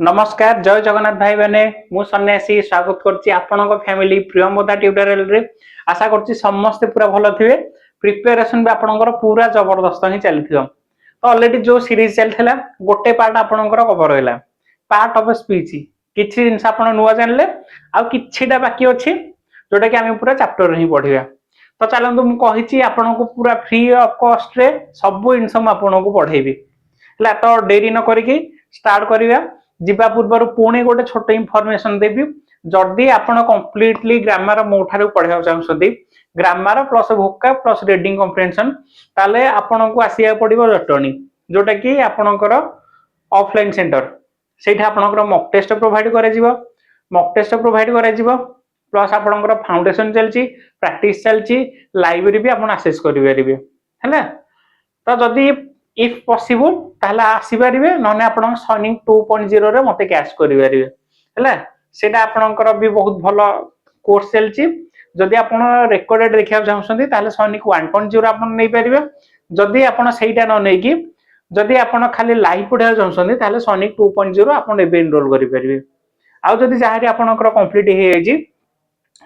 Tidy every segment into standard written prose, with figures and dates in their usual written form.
नमस्कार जय जगन्नाथ भाई मैंने मु सन्यासी स्वागत करछि आपनक फैमिली प्रियमदा ट्यूटोरियल रे आशा करछि समस्त पूरा भलो थिबे प्रिपरेशन भी आपनकर पूरा जबरदस्त ही चलथियो तो ऑलरेडी जो सीरीज चलथिला गोटे पार्ट आपनकर कवर होला पार्ट ऑफ स्पीच किछि जिंस आपन नुवा जानले आ किछिटा बाकी अछि जोटा कि हम पूरा चैप्टर ही पढिया तो चलंतु मु कहिछि आपनको पूरा फ्री ऑफ कॉस्ट रे सब इनसम आपनको पढेबी हला तो देरी न करिकि स्टार्ट करिया जिबा पूर्व पुणे गोटे छोट इनफॉरमेशन देबी जदि आपण कंप्लीटली ग्रामर मो ठारू पढ़ा चाहते ग्रामर प्लस वोका प्लस रीडिंग कम्प्रेhension ताले आपण को आसिया पड़िबो जटनी जोटा कि आपणकर ऑफलाइन सेंटर सेठा आपणकर मॉक टेस्ट प्रोवाइड करे जिवो मॉक टेस्ट प्रोवाइड करे जिवो प्लस आपणकर फाउंडेशन चलची प्रैक्टिस चलची लाइब्रेरी भी आपण एक्सेस करि परिबे हैला तो जदि इफ पॉसिबल ताहला आसी परिबे नने आपण सनिंग 2.0 रे मते कैश करि परिबे हैला सेटा आपणकर भी बहुत भलो कोर्स चलची जदि आपण रेकॉर्डेड देखिया चाहछंती ताहले सनिक 1.0 आपण नै परिबे जदि आपण सेटा न नै कि जदि आपण खाली लाइव पढिया चाहछंती ताहले सनिक 2.0 आपण एबे एनरोल करि परिबे आ जदि जाहारी आपणकर कंप्लीट हे आइजी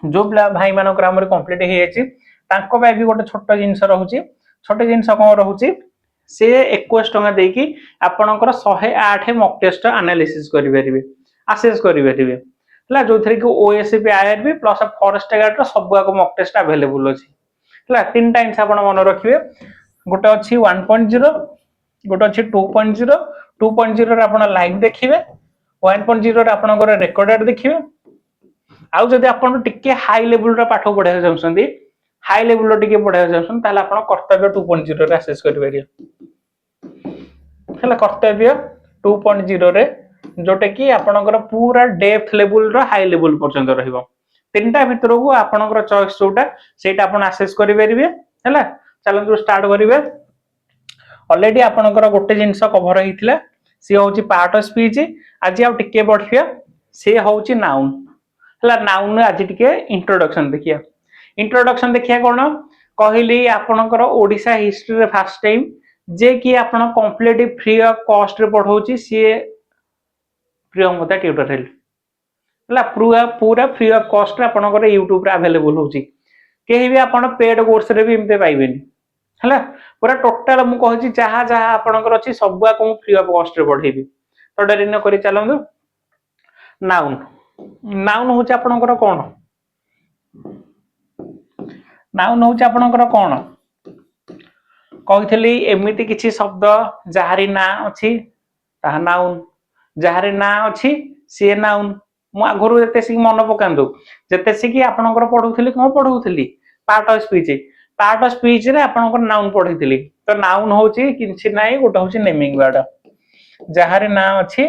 जो भाई मानकर हमर कंप्लीट हे आइजी तांको बे भी गोटे छोट जिंस रहउची छोटे जिंस कोन रहउची से 21 टंका देकी आपणकर 108 मॉक टेस्ट एनालिसिस करि परिबे असेस करि परिबे हला जोथरे कि OSP IRB plus forest guard रो सब को मॉक टेस्ट अवेलेबल अछि हला तीन टाइम्स आपण मन रखिबे गोटे अछि 1.0 गोटे अछि 2.0 2.0 रे आपण लाइव देखिबे 1.0 रे आपणकर रिकॉर्डेड देखिबे आउ जदि आपण टिके हाई लेवल रो पाठ पढा चाहछंती हाई लेवल रो टिके पढा चाहछन ताले आपण कर्तव्य 2.0 रे एक्सेस करि परिबे हला कर्तव्य 2.0 रे जोटे कि आपणकर पूरा डेप्थ लेवल रो हाई लेवल पर्यंत रहिबो तीनटा भितर को आपणकर चॉइस जोटा सेटा आपण एक्सेस करि परिबे हला चलंतु स्टार्ट करिवे ऑलरेडी आपणकर गोटे जिंस कवर हिथिला से होची पार्ट ऑफ स्पीच आज आ टिके बढ़िया से होची नाउन हला नाउन आज टिके इंट्रोडक्शन देखिया कोन कहली आपणकर ओडिसा हिस्ट्री रे फर्स्ट टाइम जे कि आपण कंप्लीट फ्री ऑफ कॉस्ट रे पढौची सी प्रियमदा ट्यूटोरियल हला पूरा फ्री ऑफ कॉस्ट रे आपणकर YouTube रे अवेलेबल होची केही भी आपण पेड कोर्स रे भी इमते पाइबेनी हला पूरा टोटल मु कहची जहा जहा आपणकर अछि सबा को फ्री ऑफ कॉस्ट रे पढेबी तो डरी न करी चलंदु नाउन नाउन होची आपणकर कोन नाउन होची आपणकर कोन कहिथली एमिति किछि शब्द जहारी ना अछि ता नाउन जहारी ना अछि से नाउन मु आगरु जते सी मन पकांदो जते सी कि आपणकर पढौथली कोन पढौथली पार्ट ऑफ स्पीच रे आपणकर नाउन पढैथली तो नाउन होची किछि नाही गोटा होची नेमिंग वर्ड जहारी ना अछि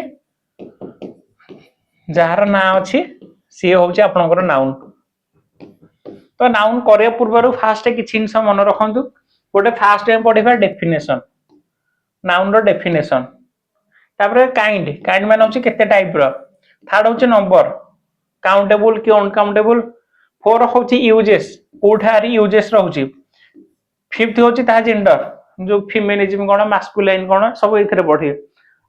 जहार ना अछि से होची आपणकर नाउन तो नाउन करे पूर्वरु फास्ट किछि इंस मन रखंतु गोटे फास्ट टाइम पढिबा डेफिनेशन नाउन रो डेफिनेशन तापर काइंड माने होची केते टाइप रो थर्ड होची नंबर काउंटेबल कि अनकाउंटेबल फोर होची यूजेस कोठारी यूजेस रहउची फिफ्थ होची ता जेंडर जो फेमिनिज्म कोन मास्कुलाइन कोन सब एथरे पढी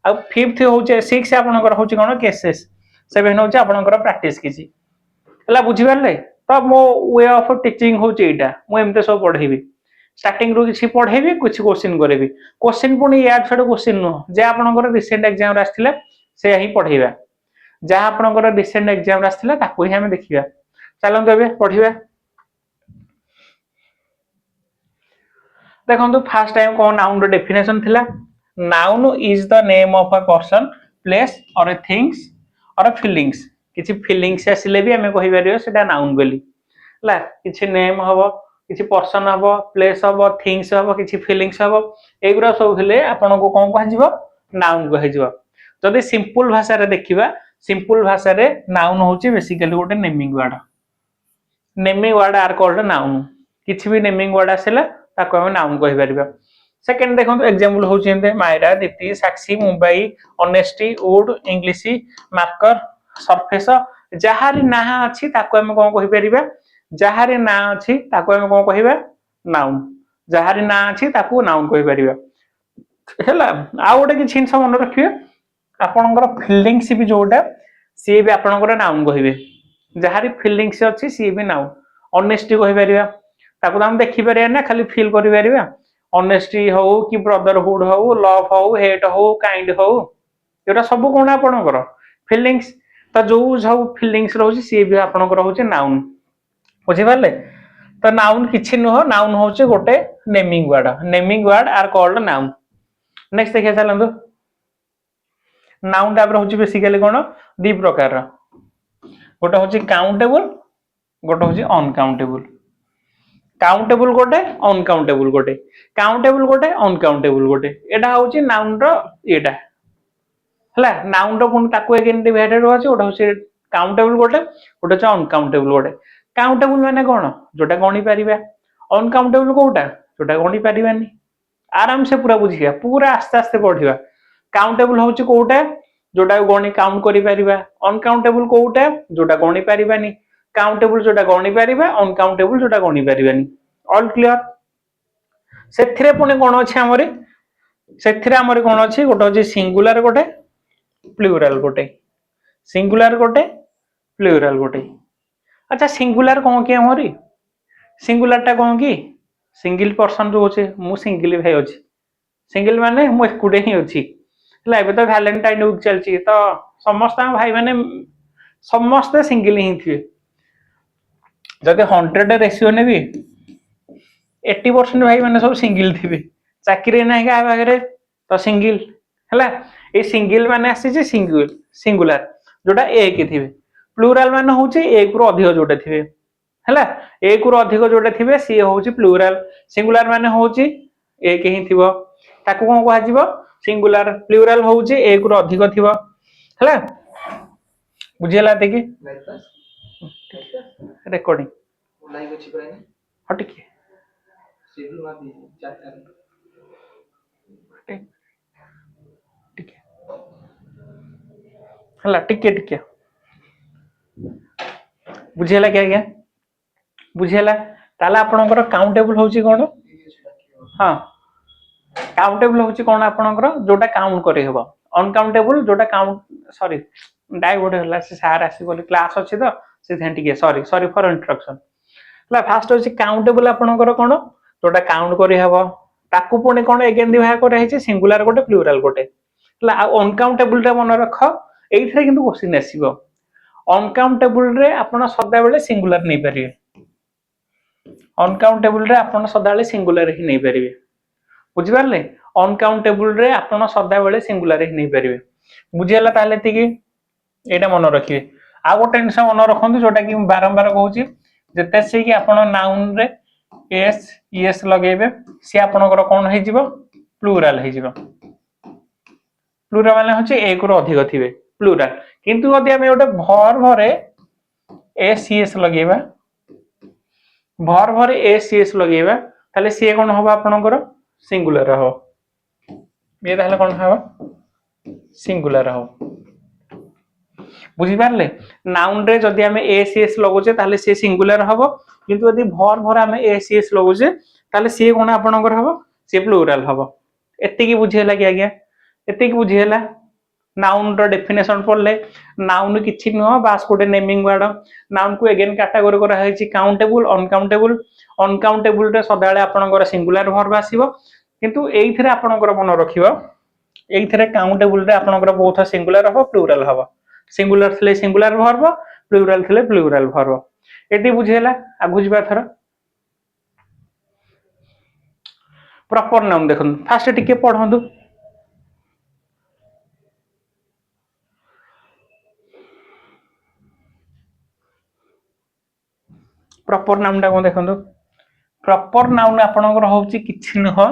आ फिफ्थ होची 6 आपनकर होची कोन केसेस 7 होची आपनकर प्रैक्टिस किछि हला बुझि परले तो मो वे ऑफ टीचिंग होची एटा मो एमते सब पढेबी स्टार्टिंग रो किछि पढेबी कुछ क्वेश्चन करेबी क्वेश्चन पुनी याड छड क्वेश्चन न जे आपनकर रिसेंट एग्जाम रे आस्थिला से ही पढेबा जहा आपनकर रिसेंट एग्जाम रे आस्थिला ताको ही हम देखिबा चलन तबे पढिबा देखंतु फर्स्ट टाइम को नाउन रो डेफिनेशन थिला noun is the name of a person place और ए थिंग्स और ए फीलिंग्स किछि फीलिंग्स आसिले भी हमें कहि परियो सेटा नाउन बोली ला किछि नेम हबो किछि पर्सन हबो प्लेस हबो थिंग्स हबो किछि फीलिंग्स हबो एगुरा सब हेले आपन को कोन कह जिवो नाउन कह जिवो जदि सिंपल भाषा रे देखिबा सिंपल भाषा रे नाउन होची बेसिकली गोटे naming word are called noun किछि भी नेमिंग वर्ड आसेला ताको हम नाउन कहि परिबा सेकंड देखंतु एग्जांपल होची एंते Myra Dipti Sakshi Mumbai honesty wood English marker surface जहारी ना अछि ताको हम कोन कहि परिबा जहारी ना अछि ताको हम कोन कहिबा नाउन जहारी ना अछि ताको नाउन कहि परिबा हैला आ गोटे कि छिन मन रखिए आपणकर फीलिंग्स भी जोटा सी भी आपणकर नाउन कहे जहारी फीलिंग्स अच्छी सी भी नाउन ऑनेस्टी कहि परिबा ताको हम देखि परिबा ना खाली फील करि परिबा ऑनेस्टी हो कि ब्रदरहुड हो लव हो हेट हो काइंड हो एटा सब कोन आपणकर फीलिंग्स तो जो सब फीलिंग्स रहउची सी भी आपणकर होची नाउन बुझी पारले तो नाउन किछि नुह नाउन होची गोटे naming word are called noun next देखिए चलंदु नाउन टाइप होची बेसिकली कोन दी प्रकार गोटे होची काउंटेबल गोटे होची अनकाउंटेबल काउंटेबल गोटे अनकाउंटेबल गोटे काउंटेबल गोटे अनकाउंटेबल गोटे एटा होची नाउन रो एटा हला नाउन रो पुन ताको अगेन डिवाइडेड होची ओटा होची काउंटेबल गोटे गोटे होची अनकाउंटेबल गोटे काउंटेबल माने कोन जोटा गणी परिबा अनकाउंटेबल कोटा जोटा गणी परिबानी आराम से पूरा बुझिया पूरा आस्ते आस्ते पढ़िबा काउंटेबल होची कोटा जोटा गणी काउंट करि परिबा अनकाउंटेबल कोटा जोटा गणी परिबानी काउंटेबल जोटा गणी परिबा अनकाउंटेबल जोटा गणी परिबानी ऑल क्लियर सेथिरे पुने कोन अछि हमरे सेथिरे हमरे कोन अछि गोटे अछि सिंगुलर गोटे प्लुरल गोटे सिंगुलर गोटे प्लुरल गोटे अच्छा सिंगुलर कोन के हमरे सिंगुलर टा कोन की सिंगल पर्सन जो होचे मु सिंगल भाई अछि सिंगल माने मु एकुडे ही अछि हला एबे तो वैलेंटाइन वीक चलची तो समस्त भाई माने समस्त सिंगल ही थिए जदि 100 रेशियो ने भी 80% भाई माने सब सिंगल थिबे चाकरी नाही का बागरे तो सिंगल हला ए सिंगल माने आसी जे सिंगुलर जोटा एक थिबे प्लुरल माने होचे एक रु अधिक जोटा थिबे हला एक रु अधिक जोटा थिबे सी होची प्लुरल सिंगुलर माने होची एक ही थिबो ताको कोन कहै जिवो सिंगुलर प्लुरल होची एक रु अधिक थिबो हला बुझियला देखि रेकॉर्डिंग लाइव अछि पराने हट के शेड्यूल मा दी चार ठीक है हला टिके बुझियला क्या बुझियला ताला आपनकर काउंटेबल होची कोन हां काउंटेबल होची कोन आपनकर जोटा काउंट करे हेबो अनकाउंटेबल जोटा काउंट सॉरी डाइवर्ट होला से सार आसी बोली क्लास अछि तो से थेन टिके सॉरी फॉर इंट्रोडक्शन ला फास्ट होची काउंटेबल आपनकर कोन जोटा काउंट करे हेबो ताकू पुणे कोन अगेन डिवाइड करे हेची सिंगुलर गोटे प्लुरल गोटे ला अनकाउंटेबल टा मन रख एइथरे किंतु क्वेश्चन आसीबो अनकाउंटेबल रे आपण सदा बेले सिंगुलर नै परिबे अनकाउंटेबल रे आपण सदा बेले सिंगुलर ही नै परिबे बुझि पारले अनकाउंटेबल रे आपण सदा बेले सिंगुलर ही नै परिबे बुझियला ताले तिकी एटा मन रखिबे आ गोटे टेंशन मन रखंतु जोटा कि बारंबार कहूची जते से कि आपण नाउन रे एस लगेबे से आपनकर कोन हे जिवो प्लुरल हे जिवो प्लुरल माने होचे एक रो अधिक थिबे प्लुरल किंतु यदि हम ओटे भर भरे एस लगेबा भर भरे एस लगेबा ताले से कोन होबा आपनकर सिंगुलर हो ये ताले कोन होबा सिंगुलर हो बुझी पारले नाउन रे जदि हम एस लगोचे ताले से सिंगुलर हबो किंतु यदि भर भर हम एस लगोचे ताले से कोन आपनकर हबो से प्लुरल हबो एते की बुझियला कि आज्ञा एते की बुझियला नाउन रो डेफिनेशन पड़ले नाउन किछि न बास कोटे नेमिंग वर्ड नाउन को अगेन कैटेगरी करा है काउंटेबल अनकाउंटेबल रे सदाळे आपनकर सिंगुलर वर्ब आसीबो किंतु एइथरे आपनकर मन रखिबो एइथरे काउंटेबल रे आपनकर बोथ सिंगुलर हबो प्लुरल हबो सिंगुलर थले सिंगुलर वर्ब प्लुरल थले प्लुरल वर्ब एटी बुझियला आ बुझबा थरा प्रॉपर नाउन देखन फास्ट टिके पढंदु प्रॉपर नाउन टा को देखंदु प्रॉपर नाउन आपनकर होउची किछि न हो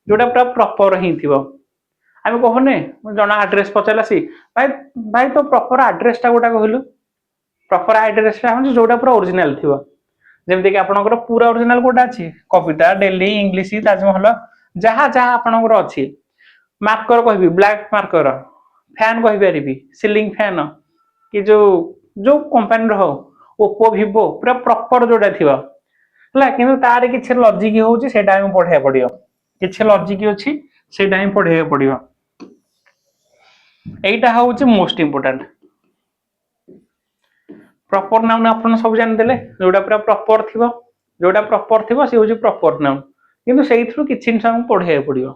जोटा पूरा प्रॉपर ही थिबो आमे कहने जना एड्रेस पचलासी भाई तो प्रॉपर एड्रेस टा गोटा कहलु प्रॉपर एड्रेस टा हम जोटा पूरा ओरिजिनल थिबो जेमते कि आपनकर पूरा ओरिजिनल कोटा अछि कविता दिल्ली इंग्लिश ताजमहल जहा जहा आपनकर अछि मार्कर कहबी ब्लैक मार्कर फैन कहि परिबी सीलिंग फैन कि जो कंपनी रो ओप्पो विवो पूरा प्रॉपर जोटा थिबा हला किंतु तार किछ लॉजिक होउची सेटा हम पढे पडियो किछ लॉजिक अछि सेटा हम पढे पडियो एटा होउची मोस्ट इंपोर्टेंट प्रॉपर नाउन आपण सब जान देले जोटा पूरा प्रॉपर थिबो से होची प्रॉपर नाउन किंतु सेइथरु किछि जिंस हम पढे पडियो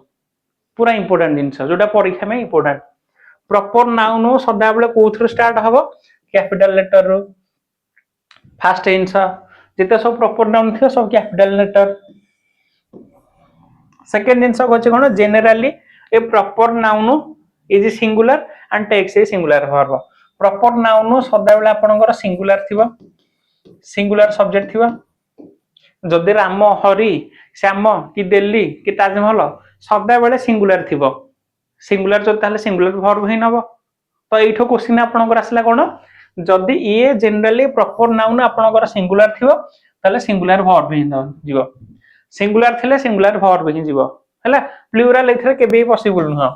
पूरा इंपोर्टेंट जिंस जोटा परीक्षा में इंपोर्टेंट प्रॉपर नाउन सदा बेले कोथरु स्टार्ट हबो कैपिटल लेटर रो फास्ट जिंस जिते सब प्रॉपर नाउन थियो सब कैपिटल लेटर सेकंड जिंस होची कोन generally a proper noun is singular and takes a singular verb proper noun सदा बेले आपनकर सिंगुलर थिबो सिंगुलर सब्जेक्ट थिबो जदि राम हरि श्याम कि दिल्ली कि ताजमहल सदा बेले सिंगुलर थिबो सिंगुलर जो ताले सिंगुलर वर्ब ही नबो तो एठो क्वेश्चन आपनकर आसला कोन जदि ये जनरली प्रॉपर नाउन आपनकर सिंगुलर थिबो ताले सिंगुलर वर्ब ही जीवो सिंगुलर थिले सिंगुलर वर्ब ही जीवो हैला प्लुरल एथरे केबे पॉसिबल न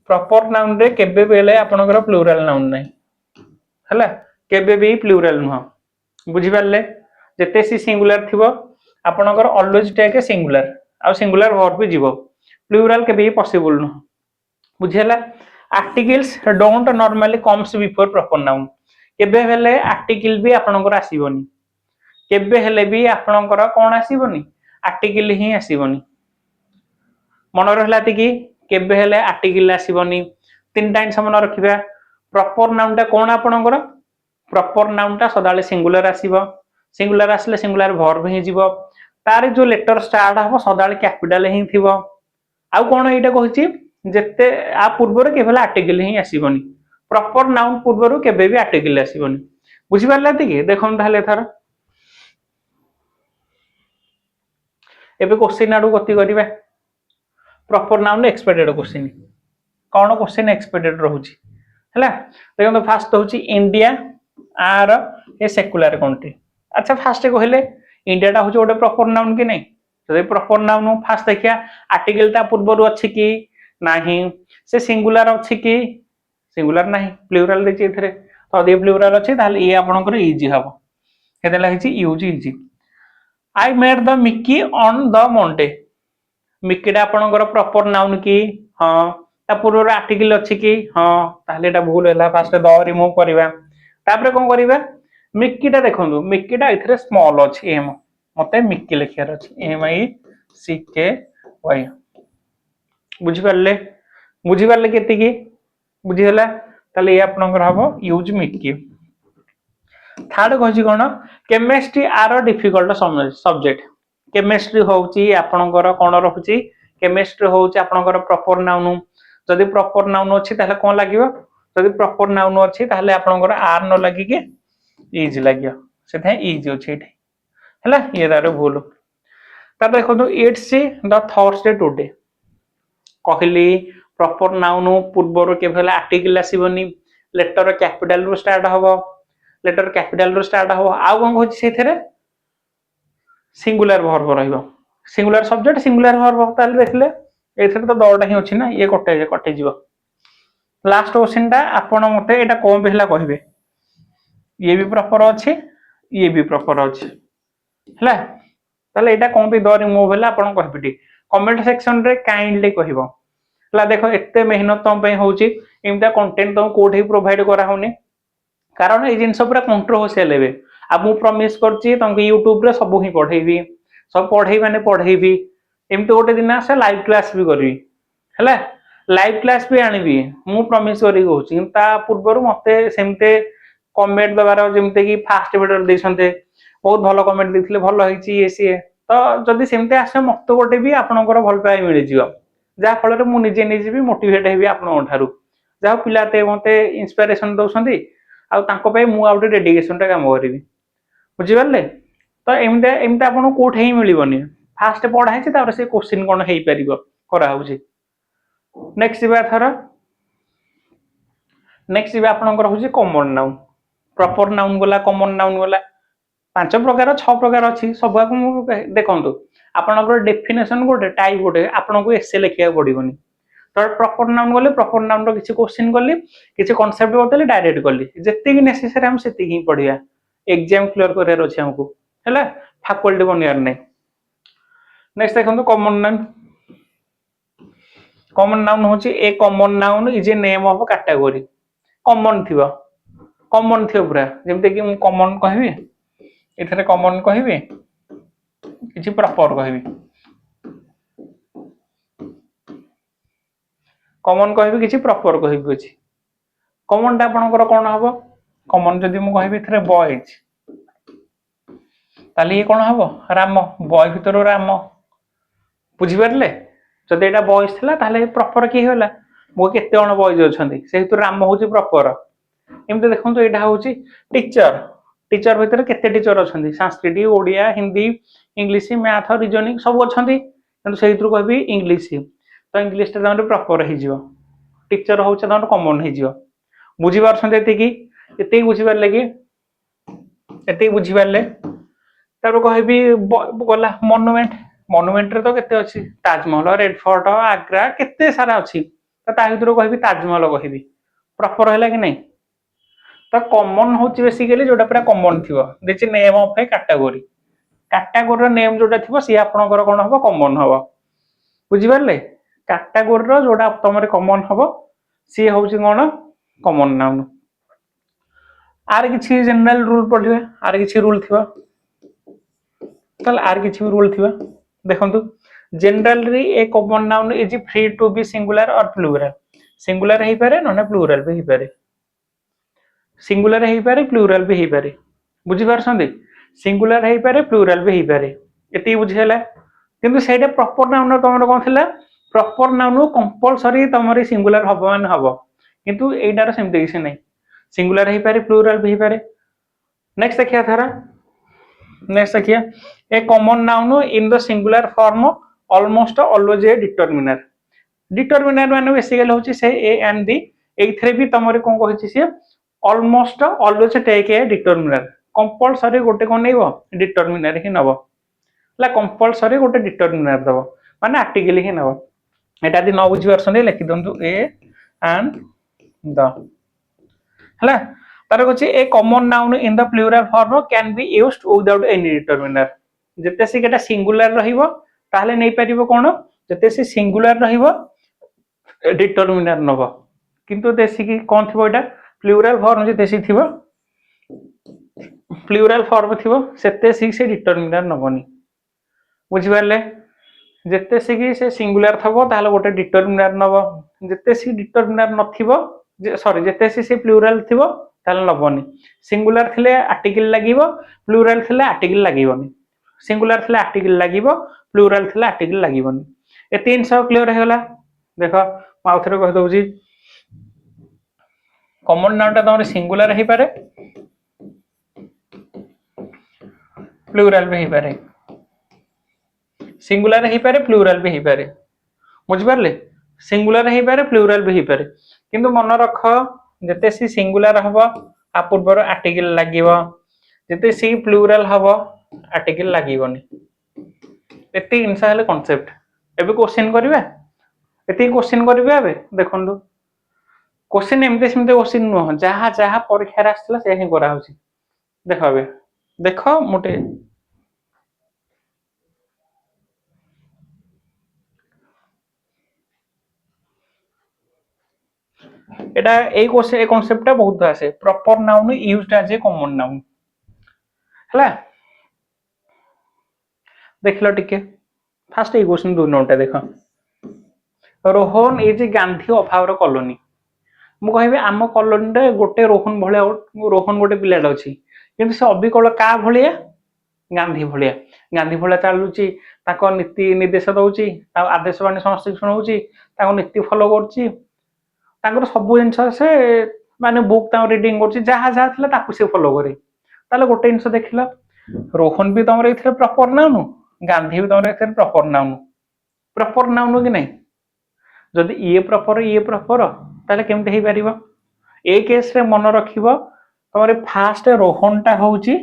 प्रॉपर नाउन रे केबे बेले आपनकर प्लुरल नाउन नै हैला केबे भी प्लुरल न बुझी पाले जते सी सिंगुलर थिबो आपनकर ऑलवेज टेक ए सिंगुलर आ सिंगुलर वर्ब भी जीवो प्लुरल के भी पॉसिबल न बुझियला articles don't normally comes before proper noun केबे हेले आर्टिकल भी आपनकर आसीबोनी केबे हेले भी आपनकर कोन आसीबोनी आर्टिकल ही आसीबोनी मन रहलाती कि केबे हेले आर्टिकल आसीबोनी तीन टाइम मन रखिबा प्रॉपर नाउन ता कोन आपनकर प्रॉपर नाउन ता सदाले सिंगुलर आसीबो सिंगुलर आसले सिंगुलर वर्ब ही जीवो तार जो लेटर स्टार्ट हबो सदाले कैपिटल ही थिबो आउ कोन एटा कहछि जेते आ पूर्वर केवल आर्टिकल ही आसीबोनी प्रॉपर नाउन पूर्वर केबे भी आर्टिकल आसीबोनी बुझि पारलाती कि देखम ताले थर एबे क्वेश्चन आडू गति करिबा प्रॉपर नाउन एक्सपेक्टेड क्वेश्चन कोन क्वेश्चन एक्सपेक्टेड रहउची हैला देखो फास्ट होची India are a secular country अच्छा फास्ट कहले इंडिया टा होची ओटे प्रॉपर नाउन कि नै जदि प्रॉपर नाउन फास्ट देखिया आर्टिकल ता पूर्वरु अछि कि नाही से सिंगुलर अछि कि सिंगुलर नाही प्लुरल देछि एथरे तो यदि प्लुरल अछि ताले ए आपनकर इजी हबो हेदेला हिची यूज इजी I met the Mickey on the Monday मिकीडा आपनकर प्रॉपर नाउन कि हां ता पूर्वरु आर्टिकल अछि कि हां ताले एटा भूल हैला फास्ट द रिमूव करिवा तापरे कोन करिवा मिकीटा देखंदु मिकीटा इथरे स्मॉल अछि एम मते मिकी लिखियार अछि एम आई सी के वाई बुझि पारले केति की बुझि हला ताले ए आपनकर हबो यूज मिकी थर्ड कहछि कोन chemistry are difficult subject chemistry होउची आपनकर कोन रहउची केमिस्ट्री होउची आपनकर प्रॉपर नाउन जदि प्रॉपर नाउन अछि ताले कोन लागिवो जदि प्रॉपर नाउन अछि ताले आपनकर आर न लागि के इज लागियो सेथा इज अछि एठी हला ये दारो भूल ता देखो तो इट्स द थर्सडे टुडे कहली प्रॉपर नाउन पूर्वर केवल आर्टिकल आसीबनी लेटर कैपिटल रो स्टार्ट हबो लेटर कैपिटल रो स्टार्ट हबो आ कोन होची सेथरे सिंगुलर वर्ब रहइबो सिंगुलर सब्जेक्ट सिंगुलर वर्ब ताले देखले एथरे तो दौटा ही अछि ना ये कटे जीवो लास्ट क्वेश्चन ता आपण मते एटा कोन बेहला कहिबे ये भी प्रॉपर अछि ये भी प्रॉपर अछि हला ताले एटा कोन पे द रिमूव होला आपण कहबिटी कमेंट सेक्शन रे काइंडली कहिबो हला देखो एते मेहनत तम पे होउची एमता कंटेंट तम कोठे प्रोवाइड करा होनी कारण ए जिंस पूरा कंट्रोवर्शियल लेबे आ मु प्रॉमिस करची तम YouTube रे सब ही पढेबी सब पढेई माने पढेबी एमते गोटे दिन आसे लाइव क्लास भी करबी हला लाइव क्लास भी आनिबी मु प्रॉमिस करी कहउची ता पूर्वरु मते सेमते कमेंट दबार जेमते कि फास्ट वीडियो देछन्ते बहुत भलो कमेंट दिथिले भलो होईची एसी तो जदी सेमते आसे मते गोटे भी आपनकर भल पाई मिलि जियो जा फल रे मु निजे भी मोटिवेट हेबी आपन ठारू जा पिलाते मते इंस्पिरेशन दउसंती आ तांको पे मु आउटे डेडिकेशन टा काम करिवि बुझि पारले तो एमते आपन कोठे ही मिलिबनी फास्ट पढाई छै तापर से क्वेश्चन कोन हेई परिबो करा होउची नेक्स्ट बा थरा नेक्स्ट बा आपनकर होउची कॉमन नाउन प्रॉपर नाउन गोला कॉमन नाउन गोला पांच प्रकार छ प्रकार अछि सब को देखंतु आपनकर डेफिनेशन गोटे टाइप गोटे आपन को एसे लिखिया पड़िबोनी तो प्रॉपर नाउन गोले प्रॉपर नाउन रो किछि क्वेश्चन करली किछि कांसेप्ट बतले डायरेक्ट करली जत्ते कि नेसेसरी हम सेति ही पढिया एग्जाम क्लियर करे रछि हमको हैला फैकल्टी बनियार नै नेक्स्ट देखंतु कॉमन नाउन कॉमन नाउन होची a common noun is a name of category common थिबो पूरा जेमते कि मु कॉमन कहबी एथरे कॉमन कहबी किछि प्रॉपर कहबी कॉमन कहबी किछि प्रॉपर कहबी अछि कॉमन टा आपनकर कोन हबो कॉमन जदि मु कहबी एथरे बॉयज ताली ये कोन हबो राम बॉय भीतर राम बुझी परले जदि एटा बॉयज थला ताले प्रॉपर की होला मो केते जण बॉयज अछंती से भीतर राम होची प्रॉपर एमते देखंतु एटा होची टीचर टीचर भीतर केते टीचर अछंती Sanskrit Odia Hindi English math reasoning सब अछंती किंतु से भीतर कहबी इंग्लिश तो इंग्लिश टा तमरे प्रॉपर हे जिवो टीचर होचे तमरे कॉमन हे जिवो बुझी पारछंती एते बुझी पारले कि एते बुझी पारले तार कहबी गला मॉन्यूमेंट मॉन्यूमेंट रे तो केते अछि ताजमहल रेड फोर्ट आग्रा केते सारा अछि तो ता भीतर कहबी ताजमहल कहबी प्रॉपर हैला कि नहीं तो कॉमन होची बेसिकली जोटा पूरा कॉमन थिबो this name of a category category रो नेम जोटा थिबो सी आपनकर कोन हबो कॉमन हबो बुझी पारले कैटेगरी रो जोटा तमरे कॉमन हबो सी होची कोन कॉमन नाउन आर किछि जनरल रूल पढिबे आर किछि रूल थिबो चल आर किछि रूल थिबो देखंतु generally a common noun is free to be singular or plural singular हे पारे न प्लूरल भी हे पारे सिंगुलर हे पारे प्लूरल भी हे पारे बुझी पारछंदी सिंगुलर हे पारे प्लूरल भी हे पारे एती बुझेला किंतु सेटा प्रॉपर नाउन तमरो कोन थिला प्रॉपर नाउन कंपलसरी तमरी सिंगुलर हबो मान हबो किंतु एटार सेमते किछ नै सिंगुलर हे पारे प्लूरल भी हे पारे नेक्स्ट देखिया थारा नेक्स्ट देखिया a common noun in the singular form almost always a determiner माने बेसिकली होची से ए एंड दी एथरे भी तमरे कोन कहिछि से almost always take a determiner compulsory गोटे कोन नेबो डिटरमिनर ही नबो ला कंपलसरी गोटे डिटरमिनर दबो माने आर्टिकल ही नबो एटा दि न बुझी परछन लिखि दंतु ए एंड द हला तार कछि a common noun in the plural form can be used without any determiner जते से केटा सिंगुलर रहिबो ताले नै परिबो कोन जते से सिंगुलर रहिबो डिटरमिनर नबो किंतु देसी की कोन थिबो एटा प्लूरल फॉर्म जे देसी थिबो प्लूरल फॉर्म थिबो सेते सी से डिटरमिनर नबोनी बुझि परले जते से की से सिंगुलर थबो ताले गोटे डिटरमिनर नबो जते सी डिटरमिनर नथिबो सॉरी जते से प्लूरल थिबो ताले नबोनी सिंगुलर थिले आर्टिकल लागिबो प्लूरल थिले आर्टिकल लागिबोनी सिंगुलर थिले आर्टिकल लागिबो प्लूरल थिले आर्टिकल लागिबोनी ए तीन सब क्लियर हेला देखो माउथरे कह दउजी कॉमन नाउन ता तमरे सिंगुलर हे पारे प्लूरल भी हे पारे सिंगुलर हे पारे प्लूरल भी हे पारे बुझि परले सिंगुलर हे पारे प्लूरल भी हे पारे किंतु मन रख जते सी सिंगुलर हबो आ पूर्वर आर्टिकल लागिबो जते सी प्लूरल हबो आर्टिकल लागिबोनी एते इनसा हले कांसेप्ट एबे क्वेश्चन करबा एते क्वेश्चन करबा एबे देखंदु क्वेश्चन एमते सेमते क्वेश्चन न जहा जहा परीक्षा रे आछला से ही करा होची देखो एबे देखो मोटे एटा ए क्वेश्चन ए कांसेप्ट बहुत आसे proper noun used as a common noun हला देखलो टिके फास्ट ए क्वेश्चन दो नोटा देखो रोहन इज गांधी अभाव कॉलोनी मु कहबे आम कॉलोनी रे गोटे रोहन भलिया रोहन गोटे पिलाट अछि किंतु से अबिकल का भलिया गांधी भलिया चालुची ताको नीति निर्देश दउची ता आदेश बाणी समस्त सुनउची ताको नीति फॉलो करची ताकर सब जिनस से माने बुक ता रीडिंग करची जहा जहा थला ताकु से फॉलो करे ताले गोटे जिनस देखिला रोहन भी तमरे इथरे प्रॉपर नाउन गांधी भी तमरे इथरे प्रॉपर नाउन कि नहीं जदि ये प्रॉपर ताले केमते हे परिबो ए केस रे मन रखिबो तमरे फास्ट रोहन टा होउची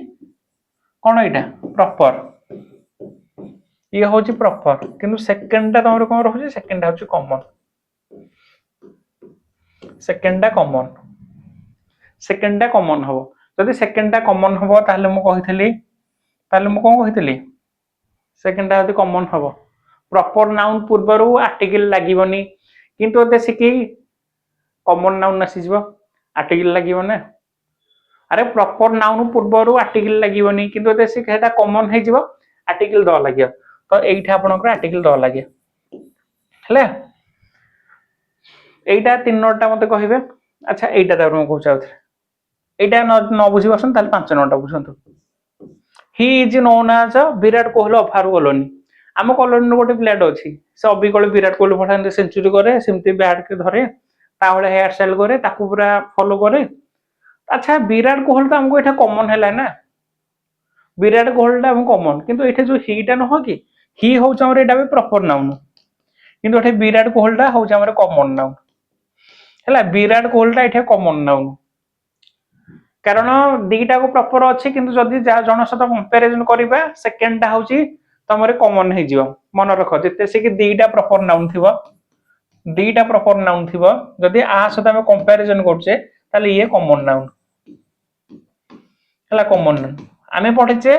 कोन एटा प्रॉपर ये होउची प्रॉपर किंतु सेकंड टा तमरे कोन रहउची सेकंड होउची कॉमन सेकंड टा कॉमन हबो जदि सेकंड टा कॉमन हबो ताले मु कहितली कोन कहितली सेकंड टा जदि कॉमन हबो प्रॉपर नाउन पूर्वरु आर्टिकल लागिबोनी किंतु देसी की कॉमन नाउन आसीଯିव आर्टिकल लागिव ना अरे प्रॉपर नाउन पूर्व आर्टिकल लागिवनी किंतु देसी सेटा कॉमन हे जिवो आर्टिकल द लागियो तो एइठा आपनकर आर्टिकल द लागियो हले एइटा तीन नोटटा मते कहिबे अच्छा एइटा त हम कहू चाउ एइटा न बुझी बसन ताले पांच नोटटा बुझंतु he is known as Virat Kohli of our colony आम कॉलोनी गोटे प्लेट अच्छी से अबिकल विराट कोहली पठाते सेंचुरी करे सेमती बैट के धरे तावळे हेयर स्टाइल करे ताकू पूरा फॉलो करे अच्छा विराट कोहली तो हमको एटा कॉमन हैला ना विराट कोहली हम कॉमन किंतु एठे जो हीटा न हो कि ही हो हमर एटा भी प्रॉपर नाउन किंतु एठे विराट कोहली हो हमर कॉमन नाउन हैला विराट कोहली एठे कॉमन नाउन कारण दीटा को प्रॉपर अच्छे किंतु जदि जन सहित कंपैरिजन करबा सेकंड टा होची तमरे कॉमन हे जिवो मन रख जते से कि दीटा प्रॉपर नाउन थिबो दीटा प्रॉपर नाउन थिबो जदि आ सहित हम कंपैरिजन करछे ताले ये कॉमन नाउन हला कॉमन नाउन आमे पढिचे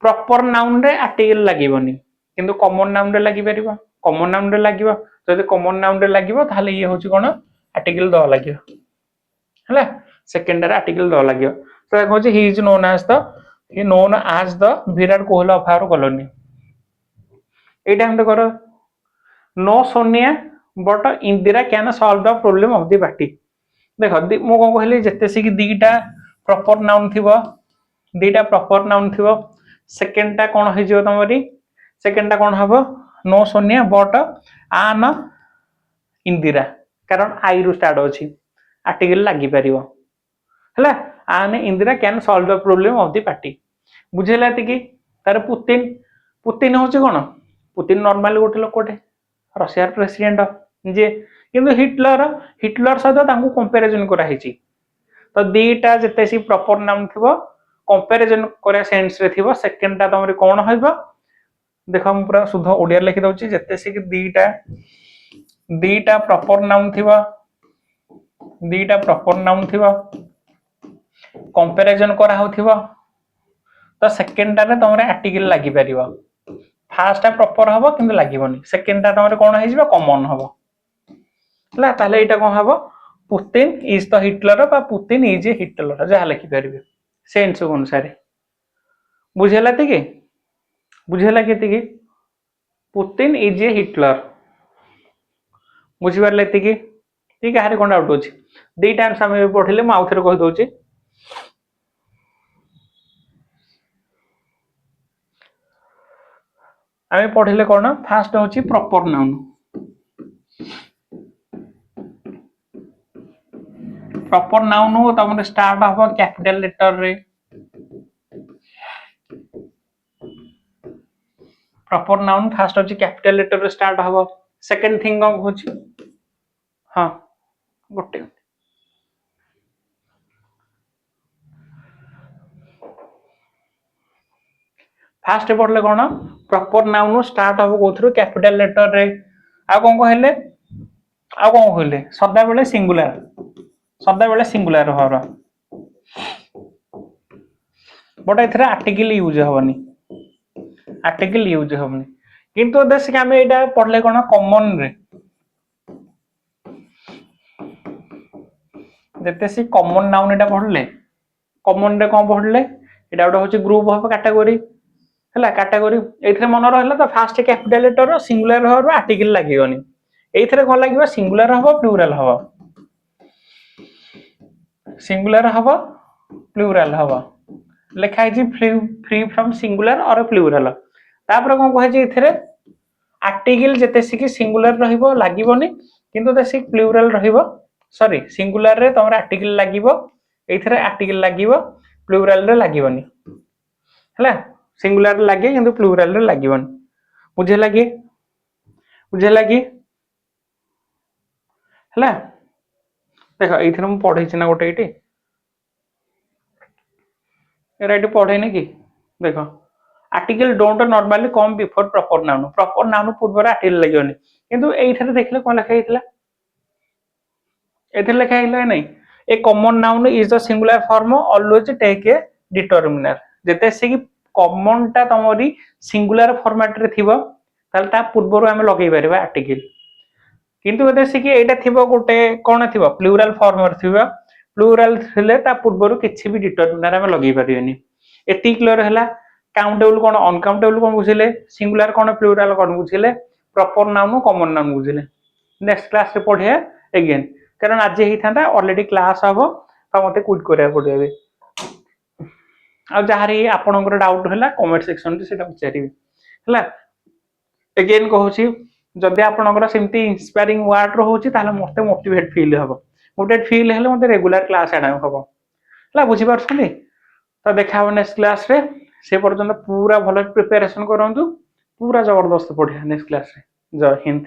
प्रॉपर नाउन रे आर्टिकल लागिवनी किंतु कॉमन नाउन रे लागि परिबो कॉमन नाउन रे लागिवो जदि कॉमन नाउन रे लागिवो ताले ये होची कोन आर्टिकल द लागिवो हला सेकेंडरी आर्टिकल द लागियो तो कहूँ he is known as the Virat Kohli of our colony एटा हम करो no Sonia but Indira can solve the problem of the party देख मु कौन कहली जिते सी दीटा प्रॉपर नाउन थिबो दीटा प्रॉपर नाउन थिबो सेकेंडटा कोन हो जिवो तमरी सेकेंडटा कोन हबो नो सोनिया बट आन इंदिरा कारण आई रु स्टार्ट अछि आर्टिकल लागि परिबो हला आने Indira can solve the problem of the party बुझेला कि तार पुतिन पुतिन होची कोन पुतिन नॉर्मल गोटे लोकटे रशिया प्रेसिडेंट जे किंतु हिटलर हिटलर सहित तांको कंपैरिजन करा हिची तो दीटा जते सी प्रॉपर नाउन थिबो कंपैरिजन करे सेंस रे थिबो सेकंडटा तमरे कोन होइबो देखो हम पूरा शुद्ध ओडिया लिखि दउची जते सी कि दीटा प्रॉपर नाउन थिबो दीटा प्रॉपर नाउन थिबो कंपैरिजन करा होथिबो तो सेकंड रे तमरे आर्टिकल लागि परिबो फर्स्ट टा प्रॉपर हबो किंतु लागिबोनी सेकंड टा तमरे कोन हे जिवो कॉमन हबो हला ताले एटा कोन हबो पुतिन इज द हिटलर बा पुतिन इज ए हिटलर जहा लिखि परिबे सेंस अनुसार बुझेला कि पुतिन इज ए हिटलर बुझि परले कि ठीक है कोन डाउट अछि दी टाइम्स हम पढिले म आउथरे कहि दोछि आमे पढ़िले कोन फास्ट होची प्रॉपर नाउन हो तमरे स्टार्ट हबो कैपिटल लेटर रे प्रॉपर नाउन फास्ट होची कैपिटल लेटर रे स्टार्ट हबो सेकंड थिंग कोन होची हां गोटे फास्ट पढ़ले कोन प्रॉपर नाउन स्टार्ट हबो कोथरो कैपिटल लेटर रे आ कोन कहले सदा बेले सिंगुलर होरा बट एथरे आर्टिकल यूज होबनी किंतु देश के हमें एटा पढ़ले कोन कॉमन रे जते सी कॉमन नाउन एटा पढ़ले कॉमन रे कोन पढ़ले एटा गोटे होची ग्रुप ऑफ कैटेगरी हला कैटेगरी एथरे मन रहला तो फास्ट कैपिटल लेटर सिंगुलर होर आर्टिकल लागियोनी एथरे कोन लागिबो सिंगुलर हबो प्लूरल हबो लिखा है free from singular or plural तापर कोन कहै छै एथरे आर्टिकल जते सी सिंगुलर रहिबो लागिबोनी किंतु देसी प्लूरल रहिबो सॉरी सिंगुलर रे तमरा आर्टिकल लागिबो एथरे आर्टिकल लागिबो प्लूरल रे लागिबोनी हला सिंगुलर लागे किंतु प्लूरल रे लागिबोनी बुझे लागे हला देखो एथरे हम पढै छी ना गोटे एटी राइट पढै नै कि देखो article don't normally come before proper noun पूर्व आर्टिकल लागियोनी किंतु एथरे देखले कोन लिखा हितला एथरे लिखा हिला नै a common noun is the singular form always take a determiner जते से कि कॉमन टा तमरी सिंगुलर फॉर्मेट रे थिबो ताल ता पूर्व रो हम लगै परबा आर्टिकल किंतु देखिए एटा थिबो गोटे कोन थिबो प्लूराल फॉर्म रे थिबो प्लूराल थिले ता पूर्वरु किछि भी डिटरमिनर हम लगे परिबेनी एति क्लियर हला काउंटेबल कोन अनकाउंटेबल कोन बुझिले सिंगुलर कोन प्लूराल कोन बुझिले प्रॉपर नाउन कॉमन नाउन बुझिले नेक्स्ट क्लास रे पढिया अगेन कारण आज ही था ऑलरेडी क्लास हबो तो मते क्विट करिया पड़िबे आ जहारी आपनकर डाउट हला कमेंट सेक्शन रे सेटा पचारिबे हला अगेन कहूची जदि आपनकर सेमती इंस्पायरिंग वर्ड रहउची ताले मते मोटिवेट फील हबो मोटिवेट फील हेले मते रेगुलर क्लास आडा हबो हला बुझी पारछनी तो देखा हो नेक्स्ट क्लास रे से पर्यंत पूरा भलो प्रिपरेशन करंतु पूरा जबरदस्त पढिया नेक्स्ट क्लास रे जय हिंद।